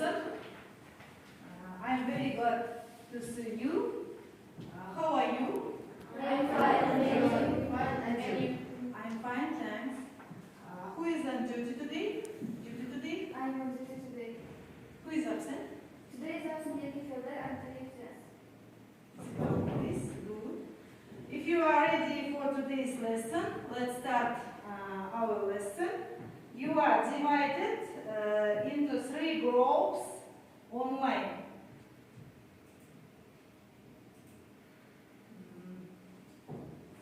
lesson. I'm very glad to see you. How are you? I'm fine, and you? I'm fine, thanks. Who is on duty today? I'm on duty today. Who is absent? Today is absent Yaki Feather and Felix. Sit down, please. Good. If you are ready for today's lesson, let's start our lesson. You are divided into 3 groups online.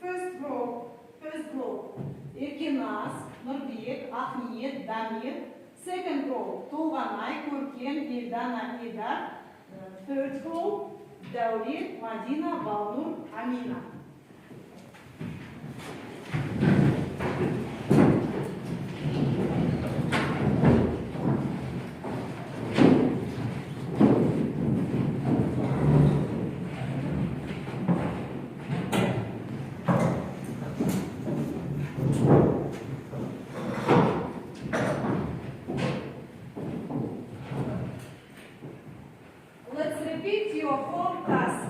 First group, Erkenaz, Nurbek, Ahmet, Damir. Second group, Tolganay, Көркем, Ildana, Ida. Third group, Dawlet, Madina, Balnur, Amina. Let's repeat your home task.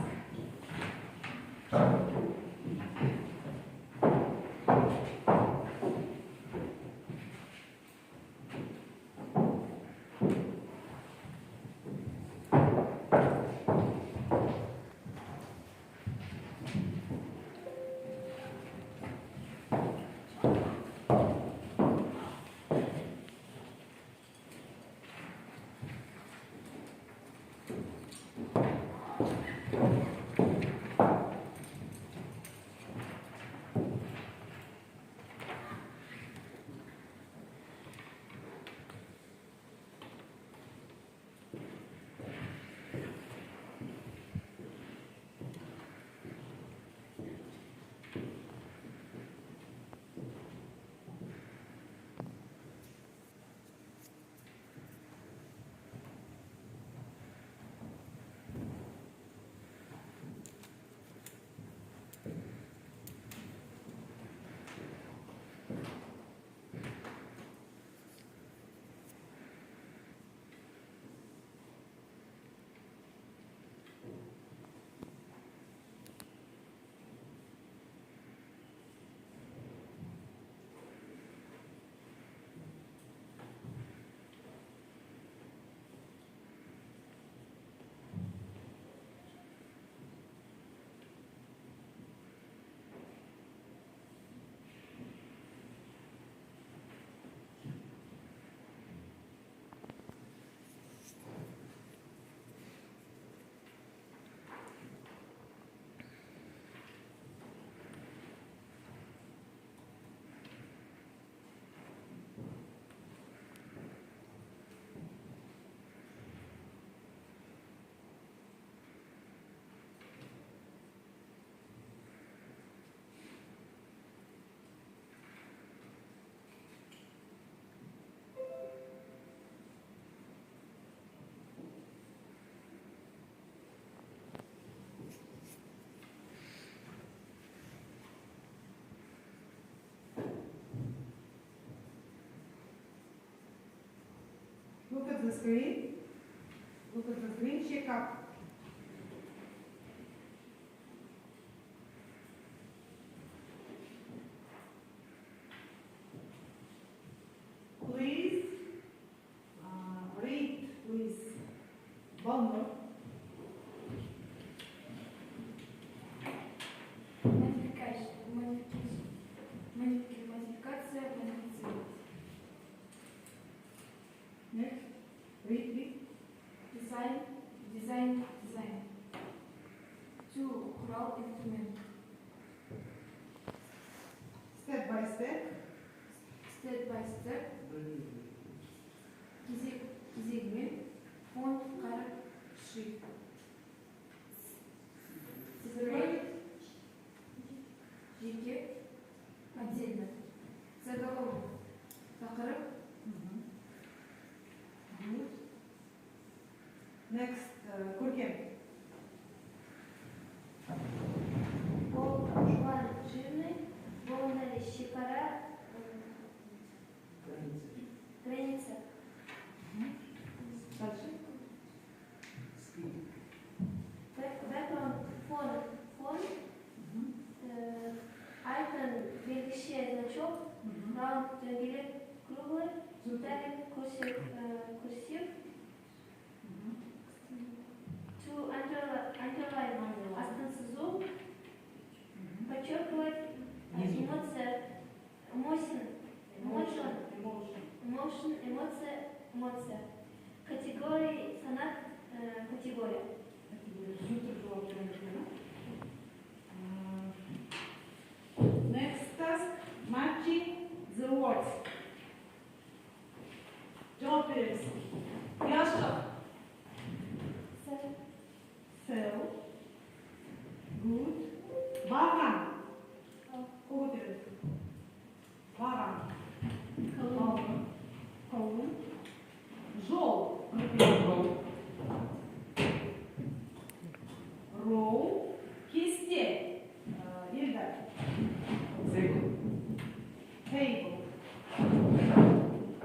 Look at the screen. Look at the screen. Check up. Please read with Balnur. Модификация, модифицировать. Next. Read. Design. Two, құрал, инструмент. Step by step. Кезегімен, фонд, қарып, шрифт. Цифрлы, жеке, отдельно. Заголовок, тақырып. Good. Next, Көркем. Бол жуан жирный, волнали шекара, граница. Дальше. Type cursive. To underline астын сызу, подчеркивать эмоция. Категории, санат, категория. Next task, matching the words. John Pierce. Yasha. Sell. Good. Bagan. Order. Bagan. Colon. Жол. Roll. Кисте. Ильдар. Table.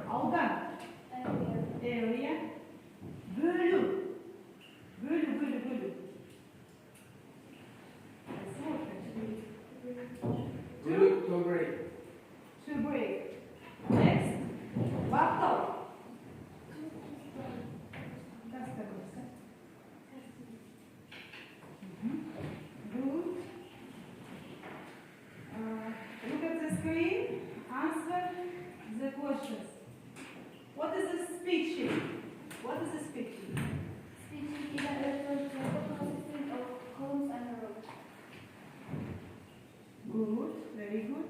Algan. Area. Bölüm. Bölü. To break. To break. Next. Battle. Good. Look at the screen. Answer the questions. What is a speech sheet? What is a speech sheet? Speech is a representative consisting of columns and rows. Good. Very good.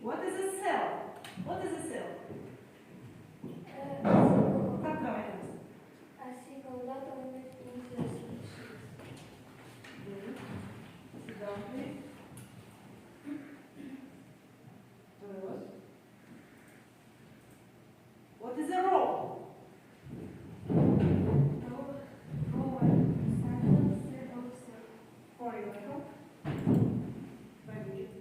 What is a cell? What is a cell? Как говорится? Good. Sit down, please. Good. What is a row? For example. Very good.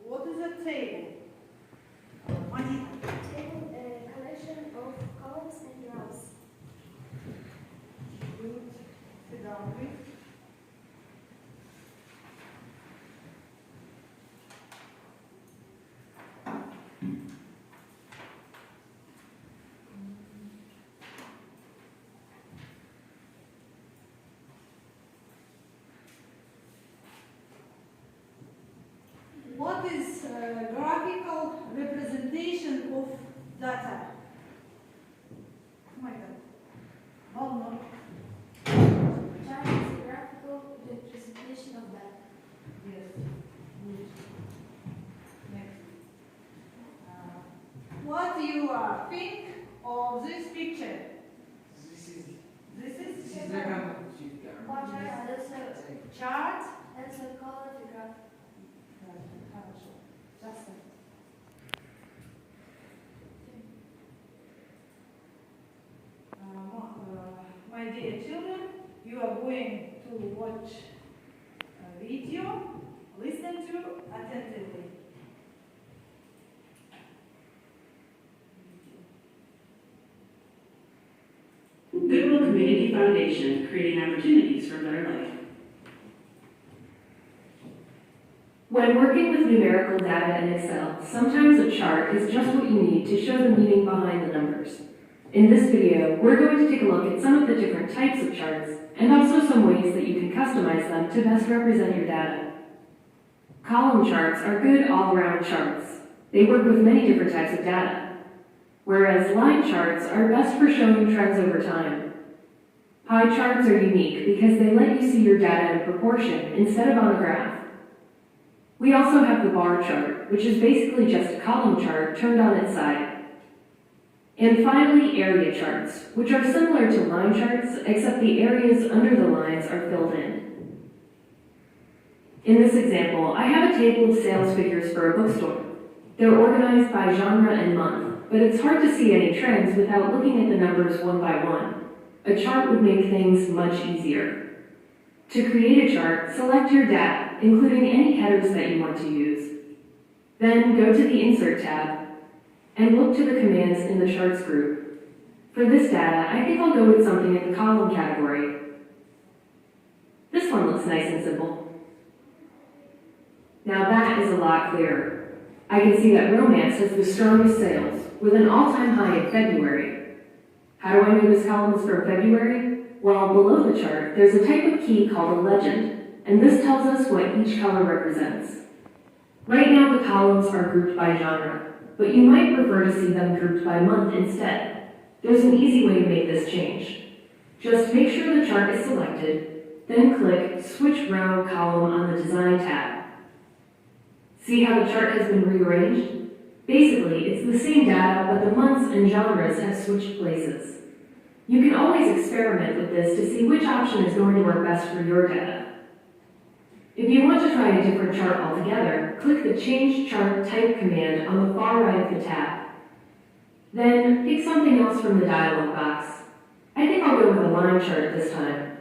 What is a table? Table, a collection of columns and rows. Good. Sit down, please. What is graphical representation of data? Oh my God. Oh no. Chart is a graphical representation of data. Yes. Good. Next. What do you think of this picture? This is This is the camera. chart. And so call it a graph. Хорошо. Just a- My dear children, you are going to watch a video, listen to attentively. Goodwill Community Foundation, creating opportunities for a better life. When working with numerical data in Excel, sometimes a chart is just what you need to show the meaning behind the numbers. In this video, we're going to take a look at some of the different types of charts and also some ways that you can customize them to best represent your data. Column charts are good all-around charts. They work with many different types of data, whereas line charts are best for showing trends over time. Pie charts are unique because they let you see your data in proportion instead of on a graph. We also have the bar chart, which is basically just a column chart turned on its side. And finally, area charts, which are similar to line charts, except the areas under the lines are filled in. In this example, I have a table of sales figures for a bookstore. They're organized by genre and month, but it's hard to see any trends without looking at the numbers one by one. A chart would make things much easier. To create a chart, select your data, including any headers that you want to use. Then go to the Insert tab and look to the commands in the Charts group. For this data, I think I'll go with something in the column category. This one looks nice and simple. Now that is a lot clearer. I can see that romance has the strongest sales, with an all-time high in February. How do I know this column is for February? Well, below the chart, there's a type of key called a legend, and this tells us what each color represents. Right now, the columns are grouped by genre, but you might prefer to see them grouped by month instead. There's an easy way to make this change. Just make sure the chart is selected, then click Switch Row Column on the Design tab. See how the chart has been rearranged? Basically, it's the same data, but the months and genres have switched places. You can always experiment with this to see which option is going to work best for your data. If you want to try a different chart altogether, click the Change Chart Type command on the far right of the tab. Then, pick something else from the dialog box. I think I'll go with a line chart this time.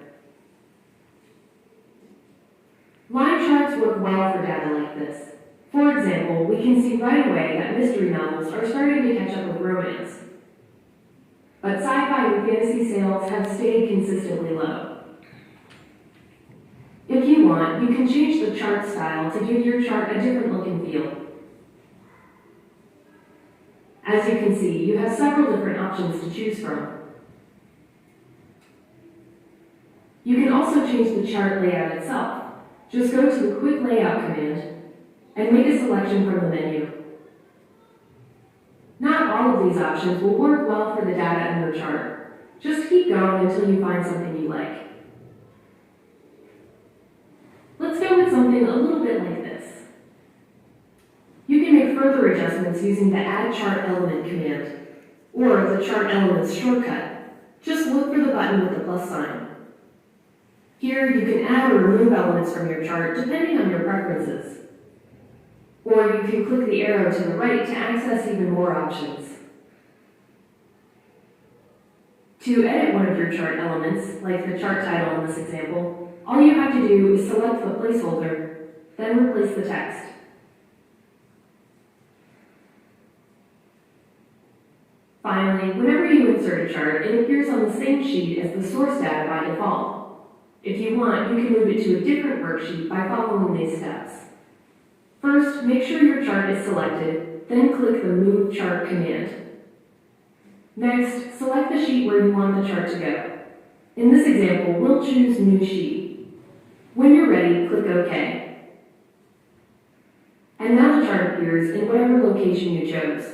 Line charts work well for data like this. For example, we can see right away that mystery novels are starting to catch up with romance. But sci-fi and fantasy sales have stayed consistently low. If you want, you can change the chart style to give your chart a different look and feel. As you can see, you have several different options to choose from. You can also change the chart layout itself. Just go to the Quick Layout command and make a selection from the menu. Not all of these options will work well for the data in your chart. Just keep going until you find something you like. Let's go with something a little bit like this. You can make further adjustments using the Add Chart Element command, or the Chart Elements shortcut. Just look for the button with the plus sign. Here, you can add or remove elements from your chart depending on your preferences. Or you can click the arrow to the right to access even more options. To edit one of your chart elements, like the chart title in this example, all you have to do is select the placeholder, then replace the text. Finally, whenever you insert a chart, it appears on the same sheet as the source data by default. If you want, you can move it to a different worksheet by following these steps. First, make sure your chart is selected, then click the Move Chart command. Next, select the sheet where you want the chart to go. In this example, we'll choose New Sheet. When you're ready, click OK. And now the chart appears in whatever location you chose.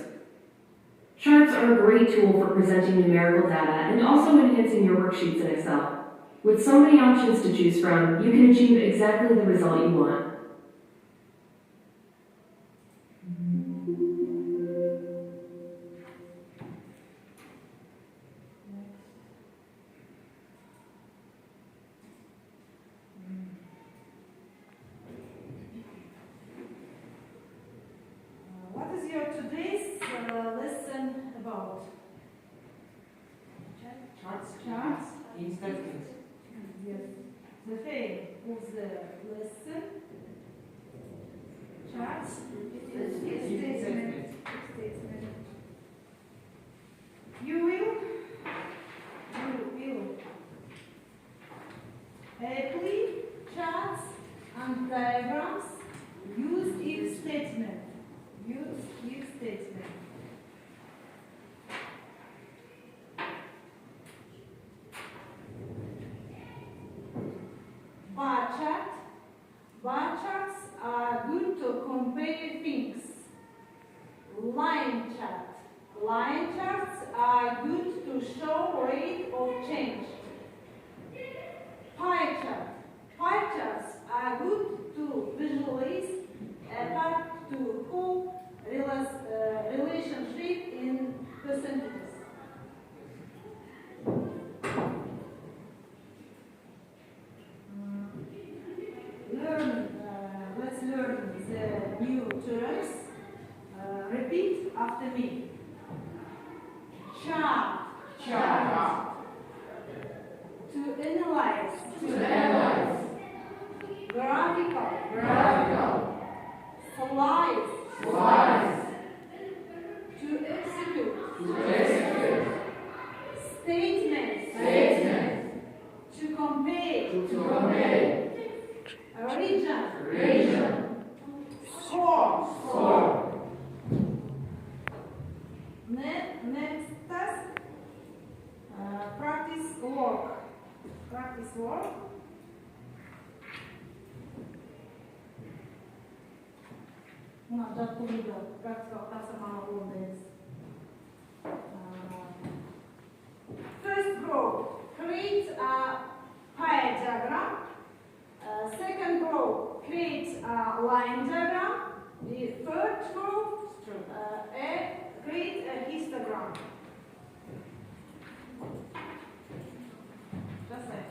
Charts are a great tool for presenting numerical data and also enhancing your worksheets in Excel. With so many options to choose from, you can achieve exactly the result you want. What is your today's lesson about? Charts. Charts? Instant things. Yes. The theme of the lesson. Charts. Statement. You will apply charts and diagrams. Use if statement. Use if statement. Bar chart. Bar charts are good to compare things. Line chart. Line charts are good to show rate of change. Pie chart. Pie charts are good to visualize a part to whole relationship in percentages. Let's learn the new terms. Repeat after me. Chart. Chart. To analyze. To analyze. Graphical. Graphical. Slides. Slides. To execute. To execute. this word? Buna жаттығуды практикалық тапсырманы орындаймыз. First group, create a pie diagram. Second group, create a line diagram. The third group, create a histogram. Just like.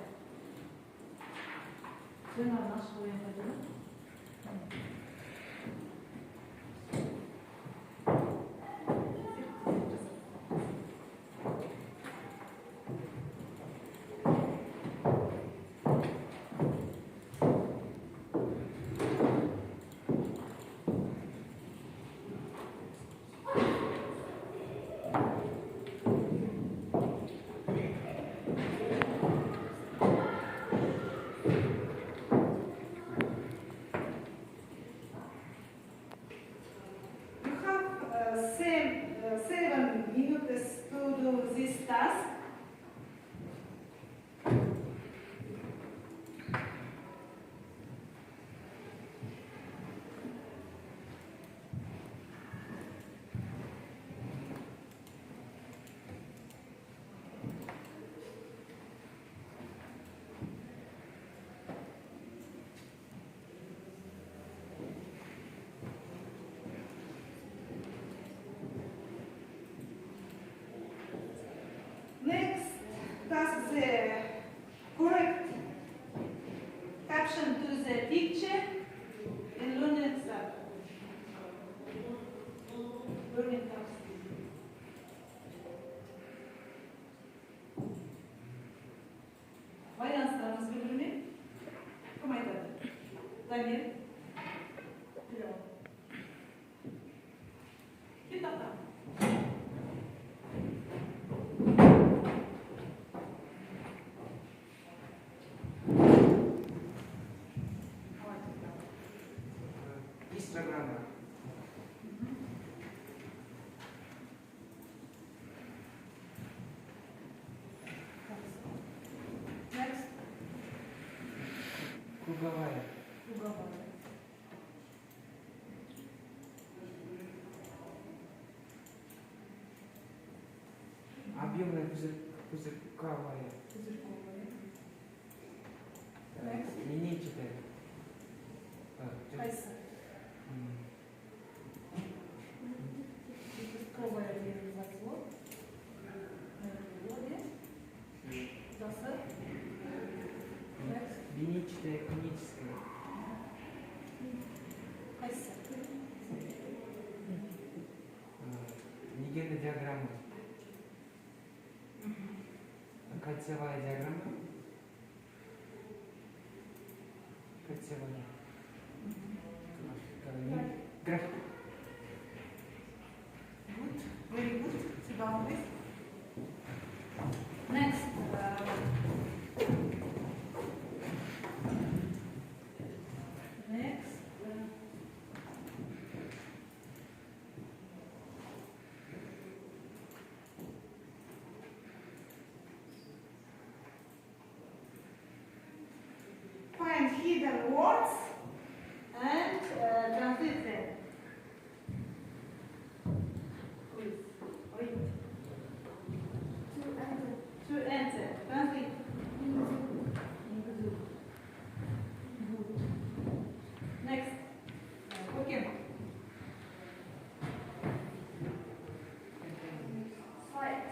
Task the correct caption to the picture in learning tab. Learning tabs. Байланыстарымыз білдірме? Кім айтады? Дамир. Кет ата. Instagram. Next. Круговая. Объемная пузырьковая. Next. Линейчатая. Кайсы. Пробуя реализовать вот. Досад. Next. Линейчатая, коническая. Кайсы. Легенда диаграмма. Кольцевая диаграмма. Кольцевая. График. Good. Very good. Sit down, please. Next. Next. Find hidden words and translate them. Please. Read. To enter. Translate. Next. Okay. Slice.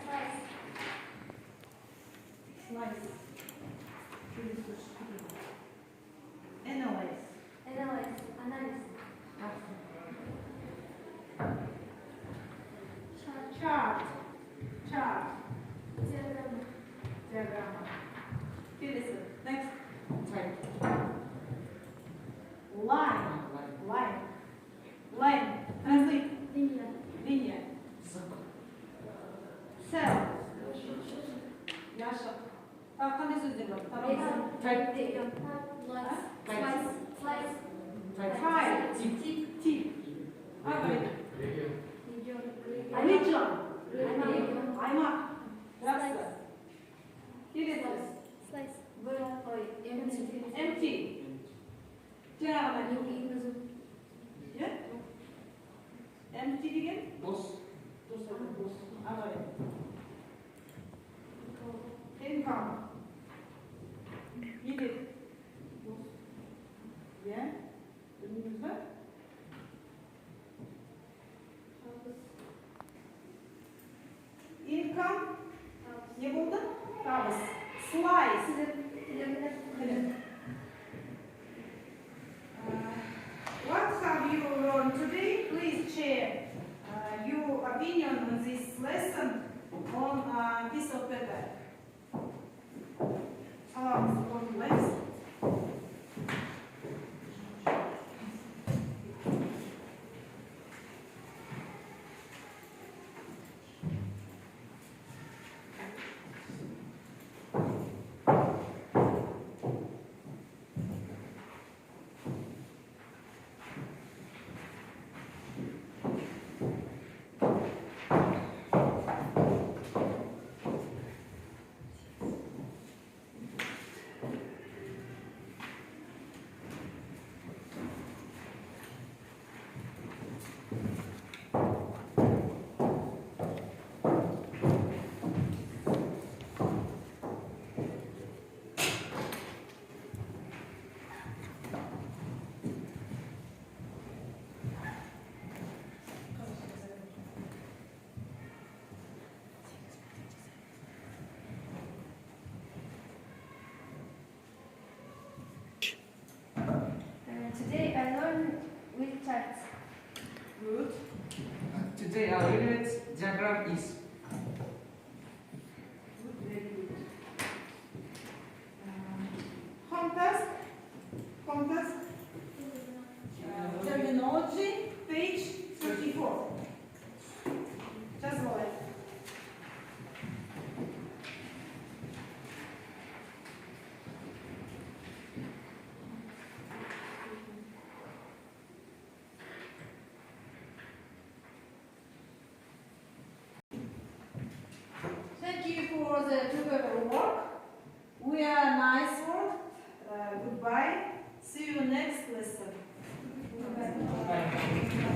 Slice. Analyze. Analyze. Chart. Diagram. Diagram. Listen. Next. Line. Translate. Linear. Cell. Yaşa. Qanday so'zlar bor? Tip. Region. Aymak. Yaxshi. Kelesi. Slice. Empty. Empty. Cevap Yeah? Empty again? Бос. Another. Income. Yedi. Yeah? Önümüzde. Income. Ne buldun? Tavus. Slice. What have you learned today? Please share your opinion on this lesson on a piece of paper. On lesson. Today I learned with charts. Good. Today our unit diagram is Good, very good. Home task. Home task. Terminology, page 34. Just go ahead. Thank you for the together work. We are nice work. Goodbye. See you next lesson.